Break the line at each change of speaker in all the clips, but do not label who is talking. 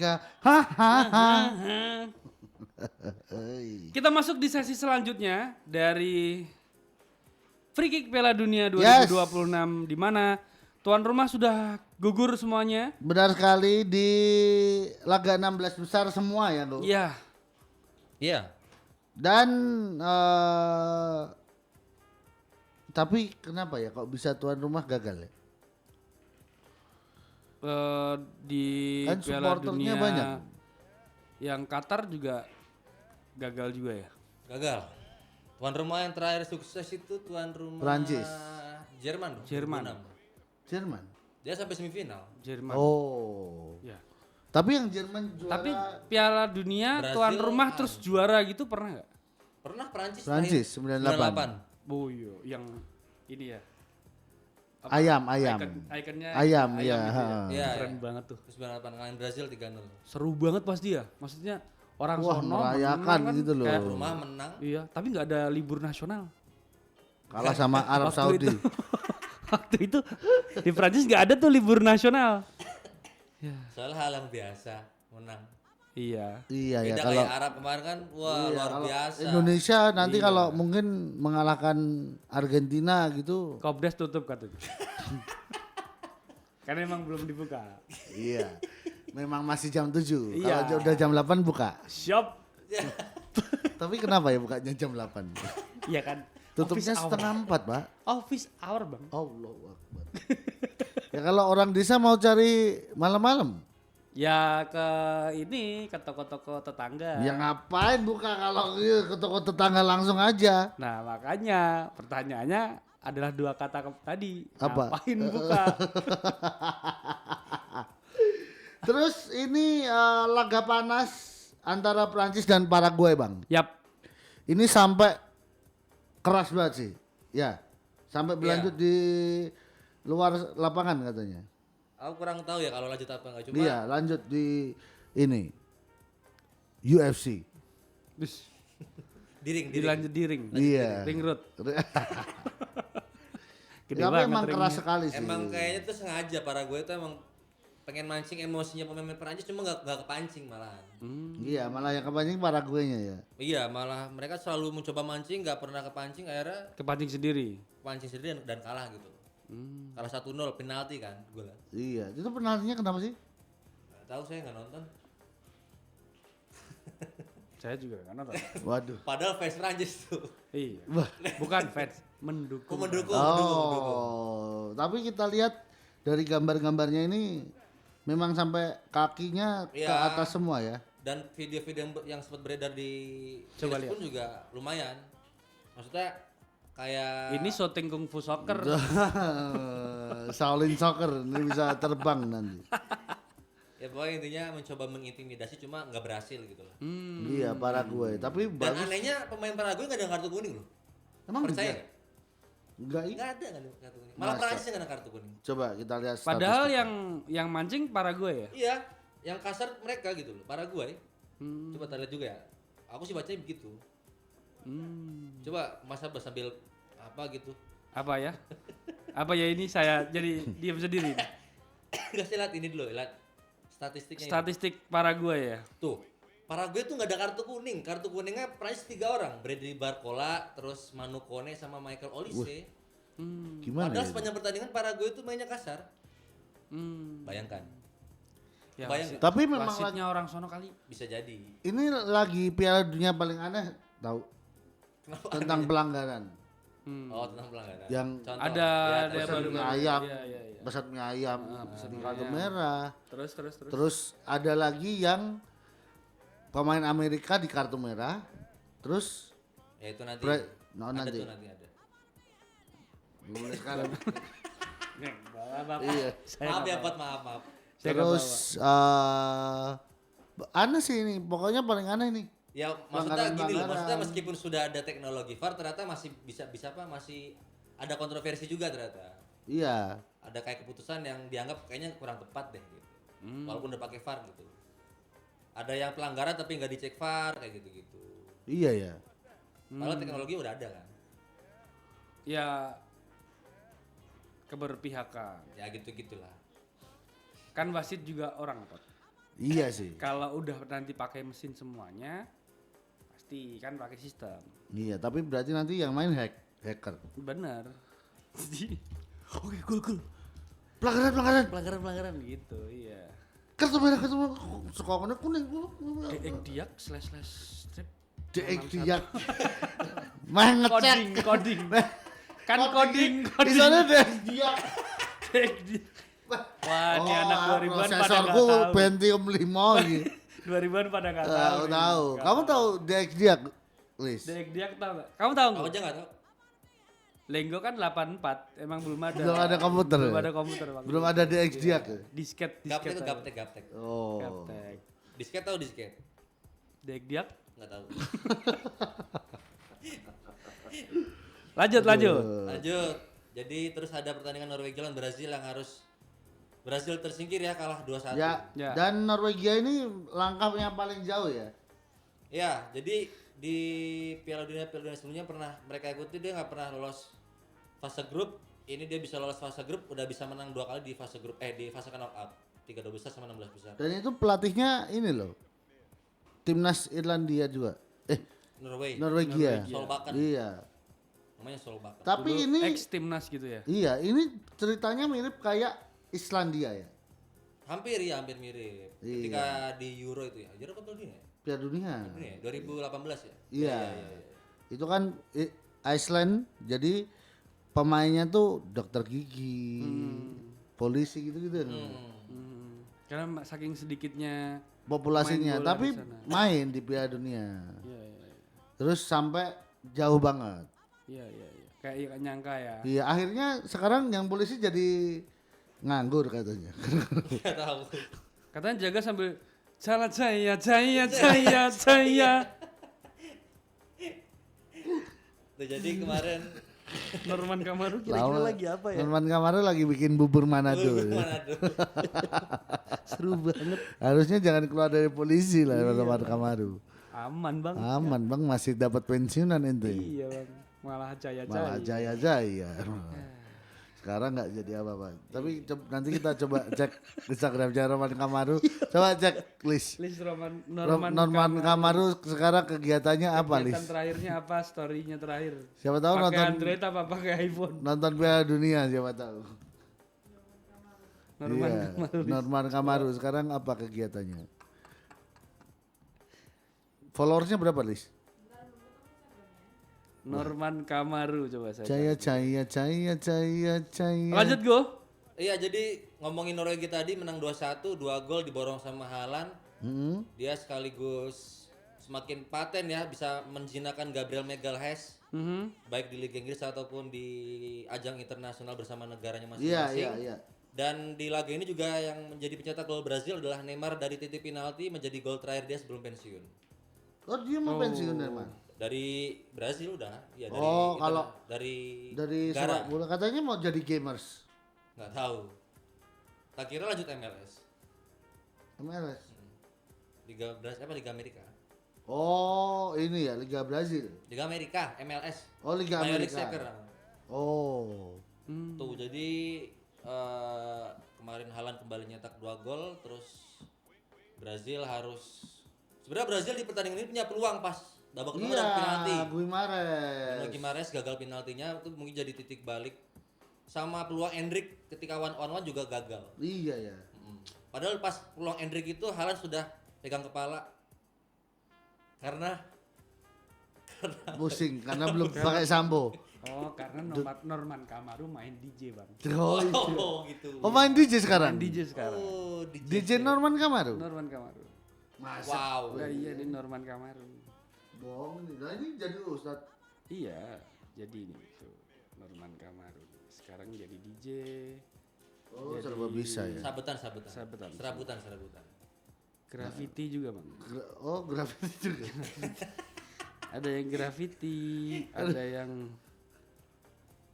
Hahaha. Kita masuk di sesi selanjutnya dari Free Kick Piala Dunia 2026 di mana tuan rumah sudah gugur semuanya.
Benar sekali di laga 16 besar semua ya, Lu.
Iya.
Iya.
Dan tapi kenapa ya kok bisa tuan rumah gagal ya?
Di
Kan
Piala
supporternya
Dunia
banyak.
yang Qatar juga gagal juga ya.
Gagal. Tuan rumah yang terakhir sukses itu tuan rumah
Prancis.
Jerman. dong,
Jerman.
2006.
Jerman.
Dia sampai semifinal.
Jerman.
Oh.
Ya.
Tapi yang Jerman juara
Tapi Piala Dunia
Brazil,
tuan rumah terus juara gitu pernah nggak?
Pernah Prancis
Prancis,
terakhir,
98.
Oh iya, yang ini ya. Apa?
Ayam.
Ikonnya
Ayam,
gitu
iya.
ya.
Iya,
Keren
iya.
banget tuh.
98 ngalahin Brazil 3-0.
Seru banget pasti ya. Maksudnya orang
Wah,
sono
merayakan
menang
gitu loh.
kayak-
Rumah menang.
Iya, tapi nggak ada libur nasional.
Kalah sama Arab
Waktu
Saudi.
itu- Waktu itu di Prancis nggak ada tuh libur nasional. Ya,
Soalnya hal yang biasa menang.
iya.
Iya ya,
Beda
kalau
kayak Arab kemarin kan, wah
iya,
luar
kalau
biasa.
Indonesia nanti kalau mungkin mengalahkan Argentina gitu.
Kobdes tutup katanya. Karena emang belum dibuka.
Iya. Memang masih jam 7.
Iya.
Kalau udah jam 8 buka.
Shop.
Tapi kenapa ya bukanya jam 8?
Iya kan.
Tutupnya
Office hour.
setengah 4, Pak.
Office hour, Bang.
Allahu Akbar. Ya kalau orang desa mau cari malam-malam.
Ya ke ini ke toko-toko tetangga.
Ya ngapain buka kalau ke toko tetangga langsung aja.
Nah, makanya pertanyaannya adalah dua kata tadi.
Apa?
Ngapain buka?
Terus ini laga panas antara Prancis dan Paraguay, Bang.
Yap.
Ini sampai keras banget sih. Ya. Sampai berlanjut di luar lapangan katanya.
Aku kurang tahu ya kalau lanjut apa enggak, cuma
Iya, lanjut di ini UFC.
Terus
diring.
dilanjut di ring.
Iya.
Ring road. Gede
Tapi
banget
emang
ringnya.
keras sekali sih.
Emang kayaknya tuh sengaja Paraguay itu emang pengen mancing emosinya pemain Prancis cuma nggak kepancing malahan.
Iya, malah yang kepancing Paraguay-nya ya.
Iya, malah mereka selalu mencoba mancing, nggak pernah kepancing, akhirnya
Kepancing sendiri.
pancing sendiri dan kalah gitu. Kalah 1-0 penalti kan gol.
Iya, itu penaltinya kenapa sih?
Nggak tahu, saya nggak nonton.
Saya juga kan nonton.
Waduh.
Padahal fans Prancis tuh.
Iya.
Wah.
Bukan fans, mendukung.
Mendukung.
Oh, tapi kita lihat dari gambar-gambarnya ini memang sampai kakinya ke
Iya.
atas semua ya.
Dan video-video yang sempat beredar di
Coba
Reels pun juga lumayan. Maksudnya kayak
Ini syuting kungfu soccer.
Shaolin Soccer ini bisa terbang nanti.
ya pokoknya intinya mencoba mengintimidasi cuma nggak berhasil gitu loh.
Iya, Paraguay. Tapi
Dan
bagus.
anehnya pemain Paraguay nggak ada kartu kuning loh.
Emang
Percaya
enggak?
nggak?
Enggak,
Nggak ada kartu kuning. Malah
Masa?
Prancis yang ada kartu kuning.
Coba kita lihat
Padahal
statistik.
yang mancing Paraguay ya.
Iya, yang kasar mereka gitu loh, Paraguay.
Hmm.
Coba kita lihat juga ya. Aku sih bacanya begitu. Coba Mas Abbas sambil apa gitu.
Apa ya? Apa ya ini saya jadi diam sendiri.
Kasih lihat ini dulu, lihat statistiknya. ini.
Statistik Paraguay ya.
Tuh, Paraguay tuh nggak ada kartu kuning. Kartu kuningnya Prancis 3 orang, Bradley Barcola, terus Manu Kone sama Michael Olise.
Gimana
Padahal
ya?
sepanjang pertandingan Paraguay itu mainnya kasar.
Hmm.
Bayangkan,
Ya,
Bayang nggak?
Tapi memang
wasitnya orang sono kali.
bisa jadi.
ini lagi Piala Dunia paling aneh tahu
Kenapa?
tentang pelanggaran.
Oh, tentang pelanggaran.
Yang
Contoh,
Ada
ya,
ada
terus
pesan
baru
mie ayam,
Iya, iya, iya.
pesan mie ayam,
pesan mie
kartu
ayam.
merah.
Terus.
Terus ada lagi yang pemain Amerika di kartu merah. Terus
ya itu nanti.
no,
ada
nanti.
tuh nanti ada.
Mulai sekarang.
Nih, bapak.
Iya.
Maaf ya, Pot, maaf.
Saya nggak
Terus aneh sih ini, pokoknya paling aneh nih.
Ya maksudnya gini loh,
Pelanggaran-pelanggaran.
maksudnya meskipun sudah ada teknologi VAR ternyata masih bisa apa masih ada kontroversi juga ternyata.
Iya.
Ada kayak keputusan yang dianggap kayaknya kurang tepat deh gitu. Walaupun udah pakai VAR gitu. Ada yang pelanggaran tapi nggak dicek VAR kayak gitu-gitu.
Iya ya.
Padahal teknologi udah ada kan.
Ya keberpihakan.
Ya gitu-gitulah.
Kan wasit juga orang apa?
Iya sih.
Kalau udah nanti pakai mesin semuanya, pasti kan pakai sistem.
Iya, tapi berarti nanti yang main hacker.
Bener. Jadi, oke, cool.
Pelanggaran.
Gitu, iya.
Kartu merah sekolahnya kuning.
Diak / strip.
Dia. Main ngecek.
Coding. Kan coding.
Di sana dia.
Diak. Wah, ini anak 2000-an pada nggak
prosesorku
tahu.
Pentium 5 gitu.
2000-an pada nggak tahu. nih.
Tahu.
Nggak
Kamu tahu dia, Lis?
Diak tahu nggak? Kamu tahu
Aku
nggak?
aja nggak tahu.
Lenggo kan 84, emang belum ada.
Belum ada komputer.
Belum ada komputer waktu
Belum
itu.
ada DX dia.
Disket
Gaptek itu
aja.
gaptek.
Oh.
Gaptek.
Disket tahu disket?
Diak.
Nggak tahu.
Lanjut.
Lanjut. Jadi terus ada pertandingan Norwegia lawan Brazil yang harus Brazil tersingkir ya, kalah 2-1.
Ya,
Ya.
dan Norwegia ini langkahnya paling jauh ya.
Ya, jadi di Piala Dunia sebelumnya pernah mereka ikuti, dia nggak pernah lolos fase grup. Ini dia bisa lolos fase grup, udah bisa menang 2 kali di fase grup di fase knockout. 32 besar sama 16 besar.
Dan itu pelatihnya ini loh. Timnas Irlandia juga. Norwegia.
Solbakken.
Iya.
Namanya Solbakken.
Tapi
Dulu
ini
ex timnas gitu ya.
iya, ini ceritanya mirip kayak Islandia ya.
Hampir mirip.
Iya.
Ketika di Euro itu ya. Euro apa dunia?
Piala Dunia.
Ini ya, 2018 ya.
Iya. Itu kan Iceland, jadi pemainnya tuh dokter gigi, polisi gitu-gitu.
Karena saking sedikitnya
Populasinya,
main bola
tapi
di sana.
main di Piala Dunia.
Iya.
Terus sampai jauh banget.
Iya. Kayak nggak nyangka ya.
Iya, akhirnya sekarang yang polisi jadi nganggur katanya.
Nggak tahu.
Katanya jaga sambil salah jaya.
Tuh, jadi kemarin
Norman Kamaru kira-kira lagi apa ya?
Norman Kamaru lagi bikin bubur Manado.
Manado.
Seru banget.
Harusnya jangan keluar dari polisi lah Norman Kamaru.
Aman bang.
Aman bang, masih dapat pensiunan ente.
Iya bang. Malah jaya.
Malah jaya. Sekarang nggak jadi apa-apa. Tapi nanti kita coba cek Instagramnya Norman Kamaru. Coba cek list.
List
Norman Kamaru sekarang kegiatannya apa
Kegiatan
list?
terakhirnya apa? Storynya terakhir.
Siapa tahu
Pakai
nonton
Android apa pakai iPhone?
nonton Piala Dunia siapa tahu.
Norman
Iya,
Kamaru.
Norman Kamaru sekarang apa kegiatannya? Followersnya berapa list?
Norman Kamaru coba saya.
Caya.
Lanjut go.
Iya, jadi ngomongin Norwegia tadi menang 2-1, 2 gol diborong sama Haaland. Dia sekaligus semakin paten ya, bisa menjinakkan Gabriel Magalhaes baik di Liga Inggris ataupun di ajang internasional bersama negaranya masing-masing.
Iya.
Dan di laga ini juga yang menjadi pencetak gol Brazil adalah Neymar dari titik penalti menjadi gol terakhir dia sebelum pensiun.
Oh dia mau pensiun Norman?
Dari Brazil udah, ya dari
Dari
negara.
sepak bola katanya mau jadi gamers.
Nggak tahu. Tak kira lanjut MLS.
MLS.
Liga Brazil apa Liga Amerika?
Oh ini ya Liga Brazil.
Liga Amerika, MLS.
Oh Liga
Major League
Amerika.
Soccer.
Oh.
Tuh jadi kemarin Haaland kembali nyetak 2 gol, terus Brazil harus sebenarnya Brazil di pertandingan ini punya peluang pas babak kedua ada penalti. Bruno Guimaraes gagal penaltinya, itu mungkin jadi titik balik. Sama peluang Endrick ketika 1-on-1 juga gagal.
Iya ya.
Padahal pas peluang Endrick itu Haaland sudah pegang kepala karena
Pusing karena belum pakai sampo.
Oh karena Norman Kamaru main DJ bang.
Oh, iya.
gitu.
Oh main DJ sekarang.
Main DJ sekarang.
Oh,
DJ Norman Kamaru.
Norman Kamaru.
Wow.
Lah iya di Norman Kamaru.
Bohong nih. Nah ini jadi ustad.
Iya jadi ini tuh Norman Kamaru. Sekarang jadi DJ.
Oh serba bisa ya.
Serabutan.
Graffiti juga bang.
Oh grafiti juga.
Ada yang graffiti, ada yang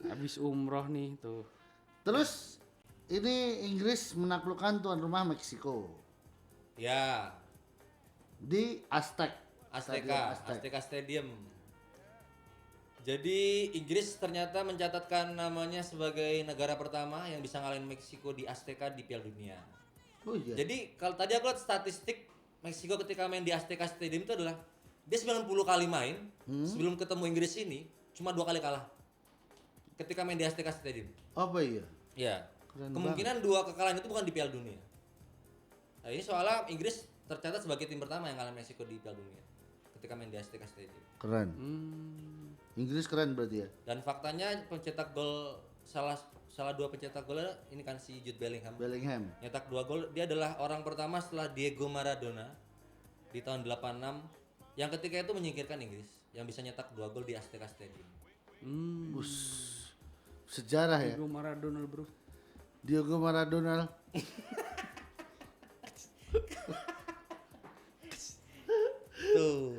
habis umroh nih tuh.
Terus ini Inggris menaklukkan tuan rumah Meksiko
Ya,
di Aztec
Stadium. Jadi Inggris ternyata mencatatkan namanya sebagai negara pertama yang bisa ngalahin Meksiko di Azteca di Piala Dunia.
Oh iya.
Jadi kalau tadi aku lihat statistik Meksiko ketika main di Azteca Stadium itu adalah dia 90 kali main sebelum ketemu Inggris ini cuma 2 kali kalah. Ketika main di Azteca Stadium.
Apa iya?
Ya.
Keren
Kemungkinan 2 kekalahan itu bukan di Piala Dunia. Nah, ini soalnya Inggris tercatat sebagai tim pertama yang kalah Meksiko di Piala Dunia ketika main di Azteca Stadium.
Keren. Inggris keren berarti ya.
Dan faktanya pencetak gol salah 2 pencetak golnya ini kan si Jude Bellingham.
Bellingham.
Nyetak 2 gol, dia adalah orang pertama setelah Diego Maradona di tahun 86 yang ketika itu menyingkirkan Inggris yang bisa nyetak 2 gol di Azteca Stadium.
Sejarah ya.
Diego Maradona bro.
Diego Maradona.
Tuh.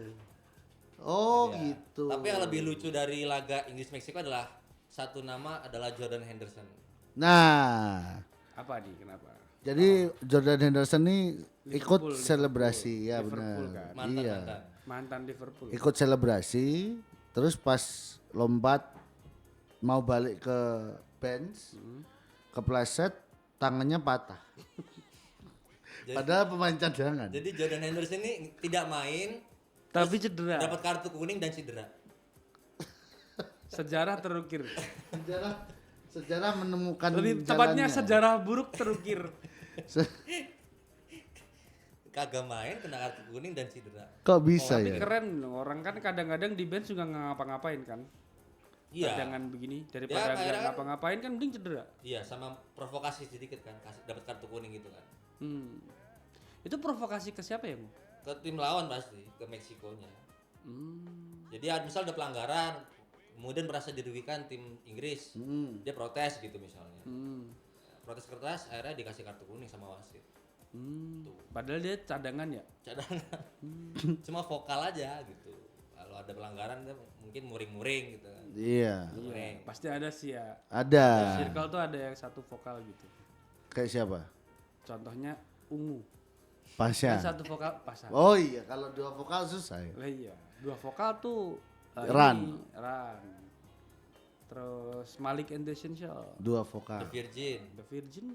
Oh
Ya.
gitu.
Tapi yang lebih lucu dari laga Inggris Meksiko adalah satu nama adalah Jordan Henderson.
Nah,
Apa nih kenapa?
jadi Jordan Henderson nih ikut
Liverpool,
selebrasi ya
Liverpool
benar.
kan.
Iya.
Mantan.
Liverpool.
Ikut selebrasi, terus pas lompat mau balik ke bench, kepleset, tangannya patah. Padahal pemain cadangan.
Jadi Jordan Henderson ini tidak main,
Tapi cedera.
dapat kartu kuning dan cedera.
Sejarah terukir.
Sejarah menemukan
Lebih tepatnya
jalannya.
sejarah buruk terukir.
Kagak main, kena kartu kuning dan cedera.
Kok bisa
Tapi
ya?
keren loh, orang kan kadang-kadang di bench juga nggak ngapa-ngapain kan.
Iya.
Jangan begini
Ya,
daripada nggak
akhirnya kan-
ngapa-ngapain kan mending cedera.
Iya, sama provokasi sedikit kan, kasih dapat kartu kuning gitu kan.
Itu provokasi ke siapa ya, Bu?
Ke tim lawan pasti, ke Meksikonya. Jadi misal ada pelanggaran, kemudian merasa dirugikan tim Inggris, dia protes gitu misalnya. Protes kertas, akhirnya dikasih kartu kuning sama wasit.
Padahal dia cadangan ya.
Cadangan. Cuma vokal aja gitu. Kalau ada pelanggaran dia mungkin muring-muring gitu kan.
Iya,
Muring.
Pasti ada sih ya.
ada.
Circle tuh ada yang satu vokal gitu.
Kayak siapa?
Contohnya ungu.
Pasha.
Kan satu vokal pasang.
Oh iya, kalau dua vokal susah ya.
Lah iya, dua vokal tuh
Run.
Run. Terus Malik and the Essential.
Dua vokal.
The Virgin.
The Virgin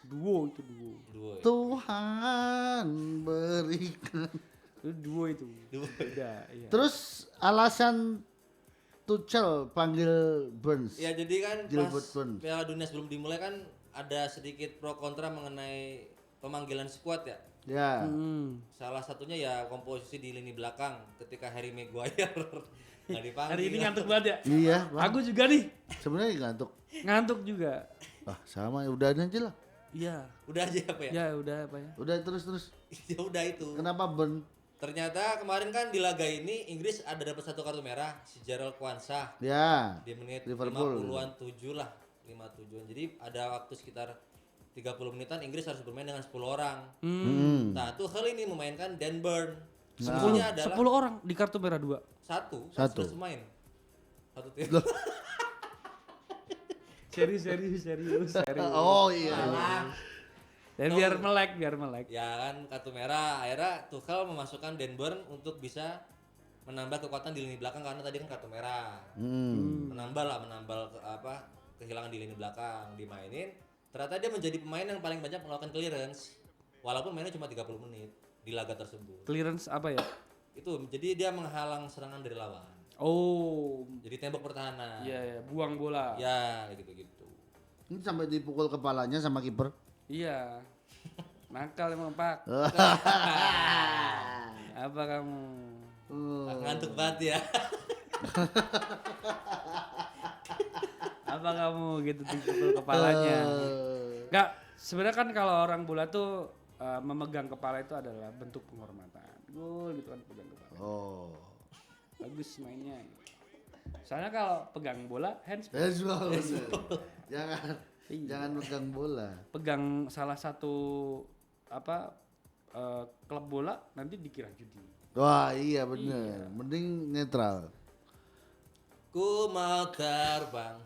duo itu duo.
Duo. Ya.
Tuhan berikan.
Itu duo itu.
Duo.
Beda, iya.
Terus alasan Tuchel panggil Burns.
Ya jadi kan
Gilbert
pas
Burns.
Piala Dunia sebelum dimulai kan ada sedikit pro kontra mengenai pemanggilan skuad ya.
Ya.
Salah satunya ya komposisi di lini belakang ketika Harry Maguire nggak dipanggil.
Hari ini ngantuk banget ya.
Iya, Bang.
Aku juga nih
Sebenarnya ngantuk.
ngantuk juga.
Ah, sama udah aja lah.
Iya.
Udah aja apa ya?
Ya udah apa ya.
Udah terus.
Ya udah itu.
Kenapa Burn?
Ternyata kemarin kan di laga ini Inggris ada dapat satu kartu merah si Gerald Kwanzaa
Ya.
di menit
Liverpool.
50-an 7 lah 57-an. Jadi ada waktu sekitar 30 menitan Inggris harus bermain dengan 10 orang. Nah, Tuchel ini memainkan Dan Burn. Semuanya adalah
10 orang di kartu merah 2.
satu.
Satu.
Pemain. Satu tim.
Serius.
Oh iya.
Dan biar melek.
Ya kan kartu merah. Akhirnya Tuchel memasukkan Dan Burn untuk bisa menambah kekuatan di lini belakang karena tadi kan kartu merah. Menambah kehilangan di lini belakang dimainin. Ternyata dia menjadi pemain yang paling banyak melakukan clearance walaupun mainnya cuma 30 menit di laga tersebut.
Clearance apa ya?
Itu jadi dia menghalang serangan dari lawan.
Oh,
Jadi tembok pertahanan.
iya, buang bola.
Ya, gitu-gitu.
Ini sampai dipukul kepalanya sama kiper.
Iya. Nakal emang Pak. Apa kamu?
Ngantuk banget ya.
Apa kamu gitu dipukul kepalanya? Enggak, sebenarnya kan kalau orang bola tuh memegang kepala itu adalah bentuk penghormatan. Gol gitu kan pegang kepala.
Oh.
Bagus mainnya. Soalnya kalau pegang bola hands
Baseball. Jangan.
Iya.
Jangan megang bola.
pegang salah satu klub bola nanti dikira judi.
Wah iya bener. Mending netral.
Ku mau terbang.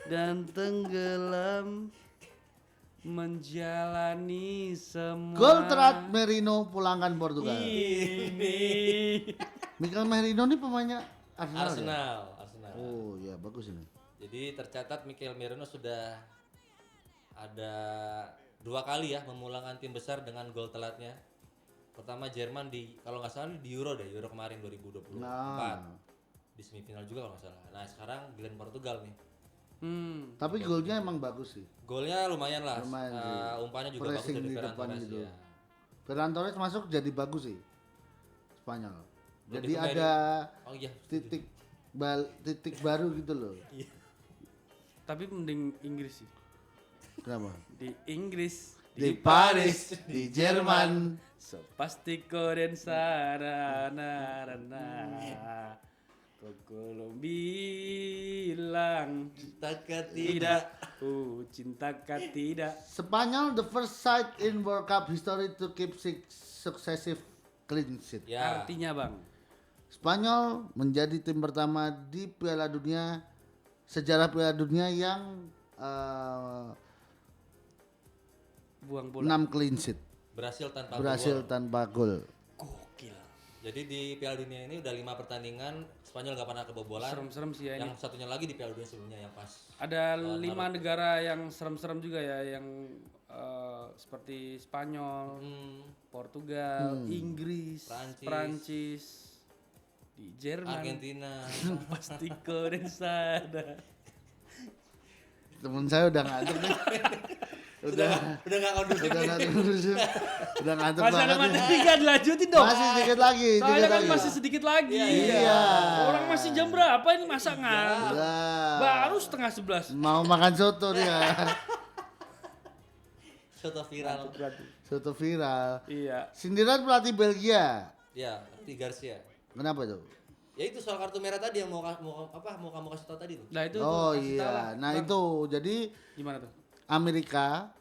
Dan tenggelam menjalani semua.
Gol terat Merino pulangkan Portugal.
Ini.
Mikel Merino ini pemainnya Arsenal. Ya?
Arsenal.
Oh iya bagus ini.
Jadi tercatat Mikel Merino sudah ada 2 kali ya memulangkan tim besar dengan gol telatnya. Pertama Jerman kalau nggak salah di Euro kemarin 2024. Di semifinal juga kalau nggak salah. Nah sekarang giliran Portugal nih.
Tapi golnya emang bagus sih.
Golnya lumayan lah.
Lumayan sih.
Umpannya juga
Pressing
bagus dari
di
Ferran
depan
Torres
gitu.
ya.
Ferran Torres masuk jadi bagus sih. Spanyol. Jadi
Lebih ke
ada
Oh iya.
titik baru gitu loh.
Iya.
Tapi mending Inggris sih.
Kenapa?
Di Inggris,
Di Paris, di Jerman.
so pasti koden sarana rana. Koko bilang
Takkan
tidak, cintakan tidak.
Spanyol the first side in World Cup history to keep 6 successive clean sheet.
Ya.
Artinya bang,
Spanyol menjadi tim pertama di Piala Dunia sejarah Piala Dunia yang
buang bola.
6 clean sheet.
Berhasil
tanpa gol.
Gokil.
Jadi di Piala Dunia ini udah 5 pertandingan Spanyol gak pernah kebobolan.
Serem-serem sih ya ini.
Yang satunya lagi di Piala Dunia sebelumnya yang pas.
Ada 5 negara yang serem-serem juga ya, yang seperti Spanyol, Portugal, Inggris, Prancis, di Jerman,
Argentina.
pasti koden sana.
Temen saya udah ngantuk nih. udah
Udah gak kondusif.
udah ngantuk. Udah ngantuk
Masih ada
banget.
mana
nih.
3 dilanjutin dong.
Masih sedikit lagi,
Soalnya
sedikit
kan
lagi.
masih sedikit lagi.
Iya.
Orang masih jam berapa ini masa ngantuk?
Udah.
Baru setengah 11.
Mau makan soto dia.
Soto viral.
Soto viral.
Iya.
Sindiran pelatih Belgia.
Ya, di Garcia.
Kenapa tuh?
Ya itu soal kartu merah tadi yang mau kamu kasih tau tadi tuh.
Nah itu
Oh
tuh, kasih tahu lah.
iya. Nah
Bang,
itu jadi
gimana tuh?
Amerika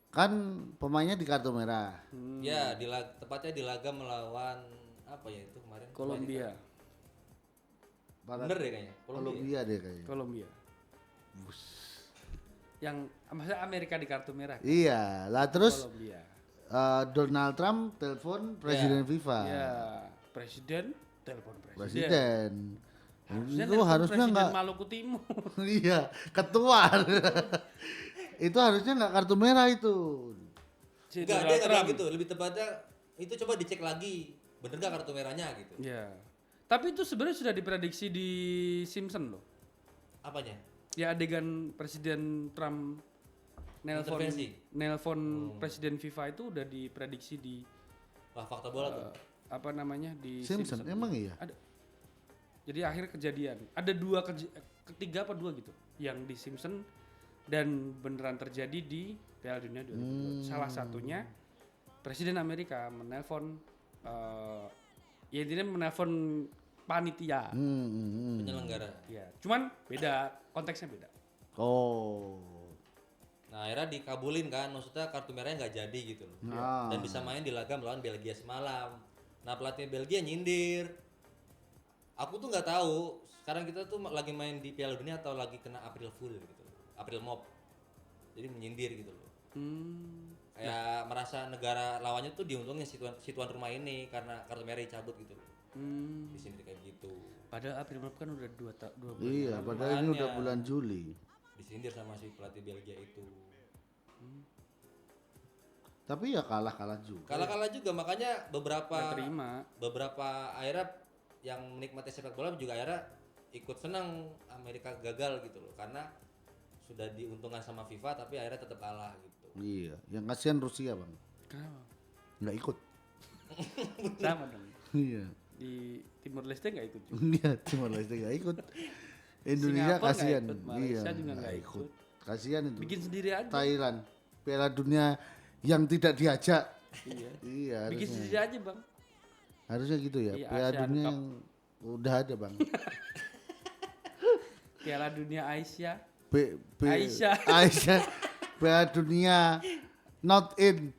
kan pemainnya di kartu merah.
Ya, tepatnya di laga melawan apa ya itu kemarin?
Kolombia.
Bener deh kayaknya.
Kolombia deh kayaknya.
Kolombia. Yang maksudnya Amerika di kartu merah.
Iya, lah terus
Kolombia.
Donald Trump telepon presiden FIFA.
Ya, presiden telepon presiden.
Presiden.
Harusnya
Itu
telepon
harusnya
presiden
nggak.
Maluku Timur.
Iya, ketua. Itu harusnya nggak kartu merah itu.
Si
Enggak, dia
Donald
nggak bilang
Trump.
gitu. Lebih tepatnya itu coba dicek lagi. Bener gak kartu merahnya gitu.
Ya. Tapi itu sebenarnya sudah diprediksi di Simpson loh.
Apanya?
Ya adegan Presiden Trump
Intervensi?
nelpon Presiden FIFA itu udah diprediksi di
Wah, fakta bola tuh.
apa namanya di
Simpson, emang iya?
Ada. Jadi akhir kejadian. Ada ketiga apa dua gitu yang di Simpson dan beneran terjadi di Piala Dunia 2022. Salah satunya Presiden Amerika menelpon ya intinya menelpon panitia.
Penyelenggara.
Ya, cuman beda, konteksnya beda.
Oh.
Nah, akhirnya dikabulin kan. Maksudnya kartu merahnya nggak jadi gitu loh.
Nah.
Dan bisa main di laga melawan Belgia semalam. Nah, pelatih Belgia nyindir. Aku tuh nggak tahu. Sekarang kita tuh lagi main di Piala Dunia atau lagi kena April Fool gitu. April Mop. Jadi menyindir gitu loh. Kayak merasa negara lawannya tuh diuntungin si tuan rumah ini karena kartu merah dicabut gitu loh. Disindir kayak gitu.
Padahal April Mop kan udah 2 bulan.
Iya, padahal ini udah bulan Juli.
Disindir sama si pelatih Belgia itu.
Tapi ya kalah juga.
Kalah-kalah juga makanya
Nggak terima.
beberapa akhirnya yang menikmati sepak bola juga akhirnya ikut senang Amerika gagal gitu loh karena sudah diuntungkan sama FIFA tapi akhirnya tetap kalah gitu.
Iya, yang kasihan Rusia, Bang.
Kenapa?
Nggak ikut.
Sama dong.
Iya.
Di Timur Leste nggak ikut juga.
Iya, Timor Leste nggak ikut. Indonesia
Singapura nggak
kasihan.
ikut, Malaysia juga nggak ikut.
Kasihan itu.
Bikin sendiri aja.
Thailand, Piala Dunia yang tidak diajak.
Iya.
Iya,
Bikin
harusnya.
sendiri aja bang.
Harusnya gitu ya.
Iya,
Piala
ASEAN
Dunia
Cup.
yang udah ada, Bang.
Piala Dunia Aisyah.
Aisyah.
Aisyah.
Aisyah. Piala Dunia not in.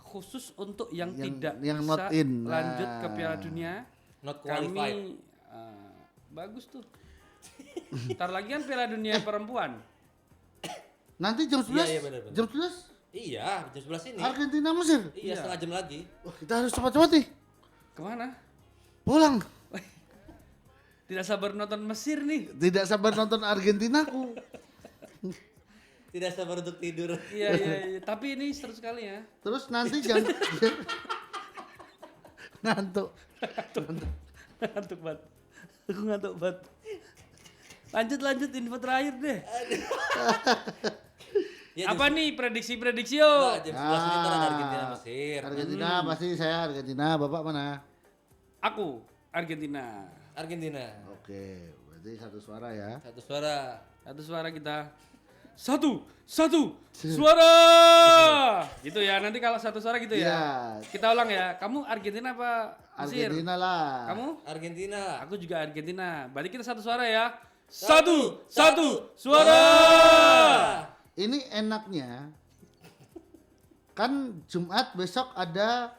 Khusus untuk yang
Yang-
tidak
yang
bisa
not in.
lanjut ke
Nah.
Piala Dunia.
Not qualified.
Kami bagus tuh. Ntar lagi kan Piala Dunia perempuan.
Nanti jam 11.
Iya, benar-benar.
Jam 11
Iya, jam 11 ini.
Argentina Mesir.
Iya, setengah jam lagi.
Wah, kita harus cepat-cepat nih.
Kemana?
Pulang.
Tidak sabar nonton Mesir nih.
Tidak sabar nonton Argentinaku.
Tidak sabar untuk tidur.
Iya. Tapi ini seru sekali ya.
Terus nanti jangan ngantuk.
Ngantuk banget. Aku ngantuk banget. Lanjut info terakhir deh.
Ya,
Apa nih prediksi yo?
Jam 11 ini ntar ada Argentina Mesir.
Argentina pasti saya Argentina. Bapak mana?
Aku Argentina.
Argentina.
Oke, berarti satu suara ya.
Satu suara.
Satu suara kita. Satu suara. Gitu ya. Nanti kalau satu suara gitu ya.
Iya.
Kita ulang ya. Kamu Argentina apa Mesir?
Argentina lah.
Kamu?
Argentina.
Aku juga Argentina. Berarti kita satu suara ya. Satu suara.
Ini enaknya kan Jumat besok ada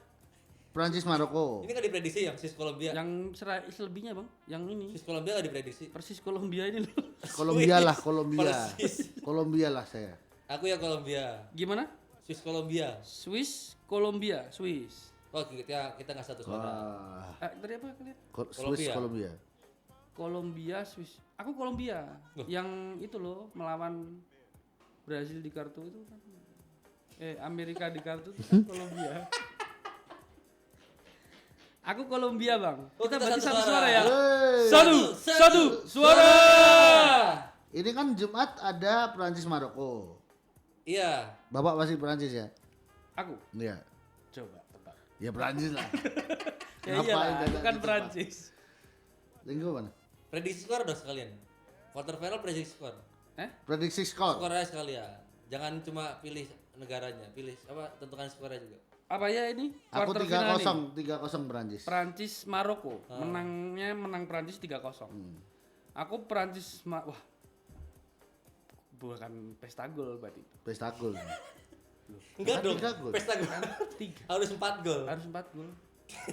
Prancis Maroko.
Ini kan diprediksi yang sis Kolombia.
Yang selebihnya bang, yang ini
Sis Kolombia nggak diprediksi.
persis Kolombia ini loh.
Kolombia lah, Kolombia.
Persis.
Kolombia lah saya.
Aku ya Kolombia.
Gimana?
Sis Kolombia.
Swiss, Kolombia, Swiss.
Oh kita nggak satu suara.
Wah.
Tadi apa kalian?
Swiss Kolombia.
Kolombia, Swiss. Aku Kolombia. Yang itu loh melawan Brazil di kartu itu kan. Amerika di kartu itu kan Kolombia. Aku Kolombia bang.
Oh,
Kita
kita
berarti
satu
satu
suara.
suara ya.
Wey.
Satu suara.
Ini kan Jumat ada Prancis Maroko.
Iya.
Bapak pasti Prancis ya?
Aku
Iya.
coba tebak.
Ya Prancis lah.
Ya
Ngapain
iyalah,
dadak
aku kan
ditebak?
Prancis.
Linggo mana?
Prediksi skor dong sekalian. Quarter final prediksi skor.
Prediksi skor.
Skornya sekalian. Jangan cuma pilih negaranya, pilih apa tentukan skornya juga.
Apa ya ini?
Aku
Quarter final nih.
3-0 Prancis.
Prancis Maroko. Menang Prancis 3-0. Aku Prancis wah. Bukan pesta gol berarti.
Pesta gol.
Enggak
Kan
dong.
3 gol.
Pesta gol.
3.
Harus 4 gol.
Harus 4 gol.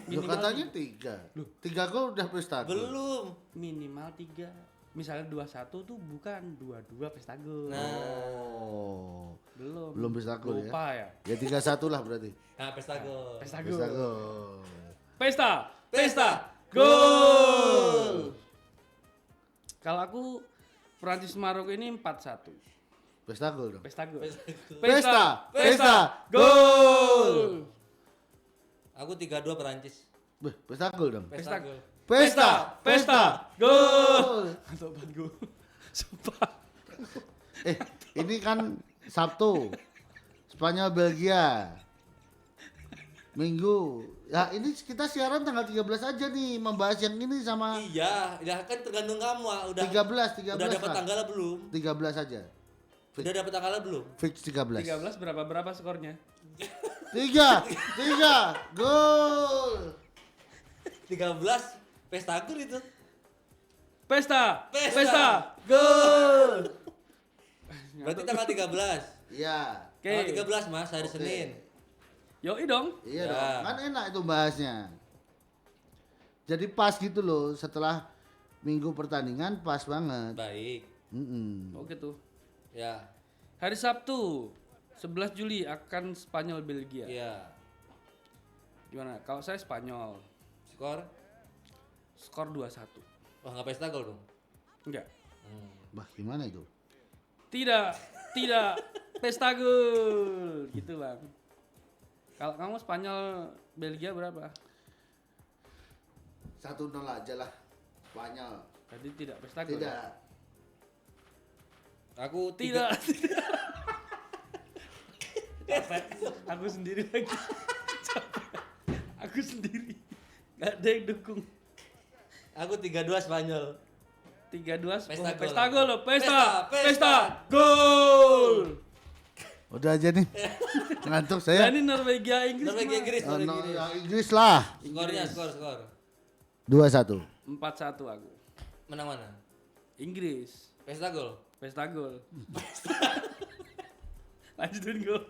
Lu katanya 3. 3 gol udah pesta gol.
Belum.
Minimal 3. Misalnya 2-1 tuh bukan 2-2 pesta gol.
Nah,
Oh.
Belum.
Belum pesta gol ya.
Lupa ya.
Ya 3-1 lah berarti.
nah pesta gol.
Pesta
Pesta
gol.
gol.
Pesta gol. Kalau aku Prancis Maroko ini 4-1.
Pesta gol dong.
Pesta gol.
Pesta
Gol.
Aku 3-2 Perancis.
Beh, pesta gol dong.
Pesta gol.
Pesta
Gol. Mantap banget gol. Sumpah.
Ini kan Sabtu. Spanyol Belgia. Minggu. Ya ini kita siaran tanggal 13 aja nih membahas yang ini sama
Iya, ya kan tergantung kamu. Udah
13
udah dapat
lah.
tanggalnya belum?
13 aja.
Udah dapat tanggalnya belum?
Fix 13.
13 berapa skornya?
3 gol.
13 pesta gol itu.
Pesta
Pesta.
gol.
Berarti tanggal 13.
Iya.
Oke.
Tanggal 13 Mas, hari
Oke.
Senin.
Yoi dong.
Iya
Ya.
dong. Kan enak itu bahasnya. Jadi pas gitu loh setelah minggu pertandingan pas banget.
Baik.
Oke tuh.
Ya.
Hari Sabtu 11 Juli akan Spanyol Belgia.
Iya.
Gimana? Kalau saya Spanyol.
Skor?
Skor 2-1.
Wah, enggak pesta gol dong.
Enggak.
Bah gimana itu?
Tidak pesta gol. Gitu, Bang. Kalau kamu Spanyol Belgia berapa?
1-0 aja lah. Spanyol.
Tadi tidak pesta gol.
Tidak.
Aku
Tidak. Capek. Aku sendiri lagi. Capek. Aku sendiri. Gak ada yang dukung.
Aku 3-2 Spanyol.
3-2
Pesta gol.
pesta gol loh. Pesta
Pesta
gol.
Udah aja nih. Ngantuk saya.
Nah, ini Norwegia Inggris.
Norwegia
mah.
Inggris,
Oh,
Norwegia
no,
Inggris.
ya, Inggris lah.
Skornya, skor.
2-1.
4-1 aku.
Menang mana?
Inggris.
Pesta gol.
Pesta gol. Lanjutin gol.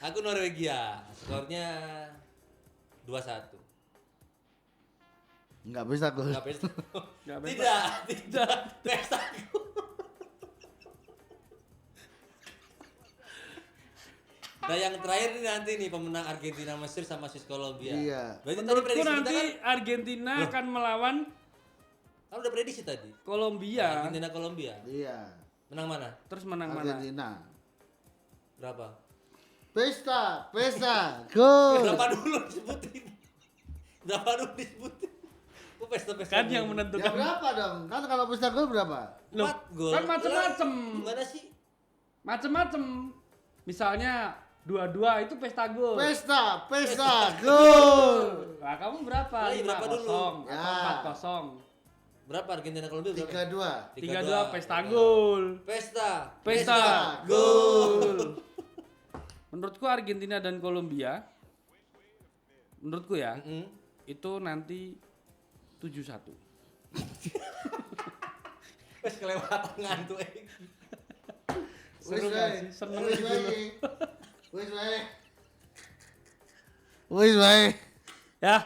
Aku Norwegia. Skornya 2-1.
Enggak bisa gol.
Enggak pesta.
Nggak pesta.
Tidak. Pesta gol. Nah yang terakhir nih nanti nih pemenang Argentina Mesir sama Swiss Kolombia.
Iya.
Berarti tadi
Menurutku
prediksi
nanti
kita
Argentina akan melawan
kan udah prediksi tadi.
Kolombia.
Argentina Kolombia.
Iya.
Menang mana?
Terus menang mana?
Argentina.
Berapa?
Pesta, gol.
Berapa dulu disebutin? Berapa dulu disebutin? Kok pesta-pesta
Kan yang
Ya
menentukan.
berapa dong? Kan kalau pesta gol berapa?
Loh,
4 gol.
kan macem-macem.
Gimana sih?
Macem-macem. Misalnya 2-2 itu pesta gol.
Pesta, gol.
Nah, kamu berapa?
Iya, berapa dulu?
5-0
Ya.
atau 4-0?
Berapa Argentina Kolombia berapa?
3-2.
3-2 pesta gol.
Pesta.
Gol. Menurutku Argentina dan Kolombia, menurutku ya,
Mm.
itu nanti 7-1.
Wes kelewatan ngantuk.
Seru gak sih? Seneng gitu loh.
Wis bae.
Ya,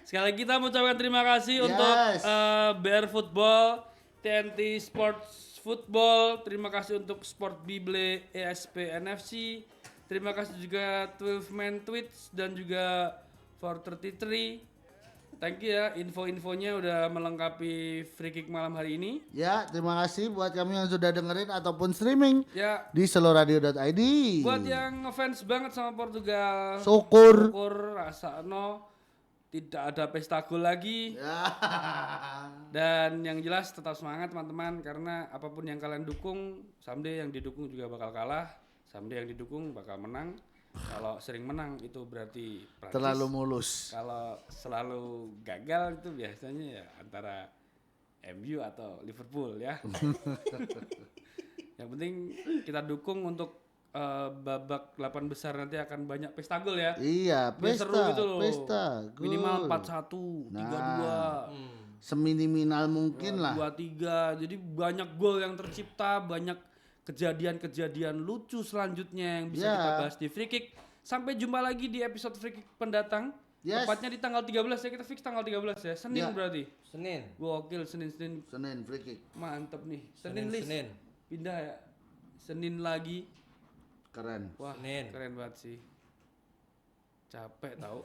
sekali lagi kita mengucapkan terima kasih untuk BR Football, TNT Sports Football, terima kasih untuk Sport Bible, ESP NFC, terima kasih juga 12 Man Tweets dan juga 433. Thank you ya, info-infonya udah melengkapi Free Kick malam hari ini.
Ya, terima kasih buat kami yang sudah dengerin ataupun streaming
Ya,
di seloradio.id.
buat yang ngefans banget sama Portugal,
Syukur.
rasakno tidak ada pesta gol lagi.
Ya.
Dan yang jelas tetap semangat teman-teman, karena apapun yang kalian dukung, someday yang didukung juga bakal kalah, someday yang didukung bakal menang. Kalau sering menang itu berarti Prancis.
Terlalu mulus.
Kalau selalu gagal itu biasanya ya antara MU atau Liverpool ya. Yang penting kita dukung untuk babak 8 besar nanti akan banyak pesta gol ya.
Iya,
Biar seru
pesta,
gitu loh.
pesta, gol.
Minimal 4-1, 3-2.
Seminimal mungkin lah.
2-3. Jadi banyak gol yang tercipta, banyak kejadian-kejadian lucu selanjutnya yang bisa
Ya.
kita bahas di Free Kick. Sampai jumpa lagi di episode Free Kick pendatang.
Yes.
Tepatnya di tanggal 13 ya, kita fix tanggal 13 ya. Senin
Ya.
berarti.
Senin.
Gokil, Senin
Senin free kick.
mantep nih. Senin list.
Senin.
Pindah ya. Senin lagi.
Keren.
Wah,
Senin.
keren banget sih. Capek tau.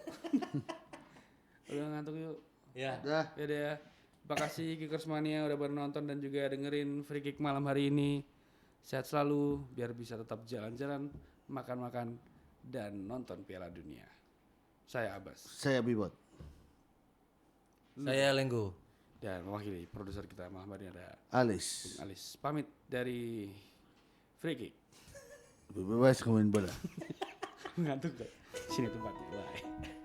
Udah ngantuk yuk.
Ya.
Udah.
Ya deh ya. Terima kasih Kickers Mania udah nonton dan juga dengerin Free Kick malam hari ini. Sehat selalu biar bisa tetap jalan-jalan, makan-makan dan nonton Piala Dunia. Saya Abbas
Saya Bibot.
Saya Lenggo.
dan mewakili produser kita malam hari ini ada
Alis.
Alis. Pamit dari Free Kick.
Bebas komen bola.
Ngantuk gak? Sini tempatnya. Bye.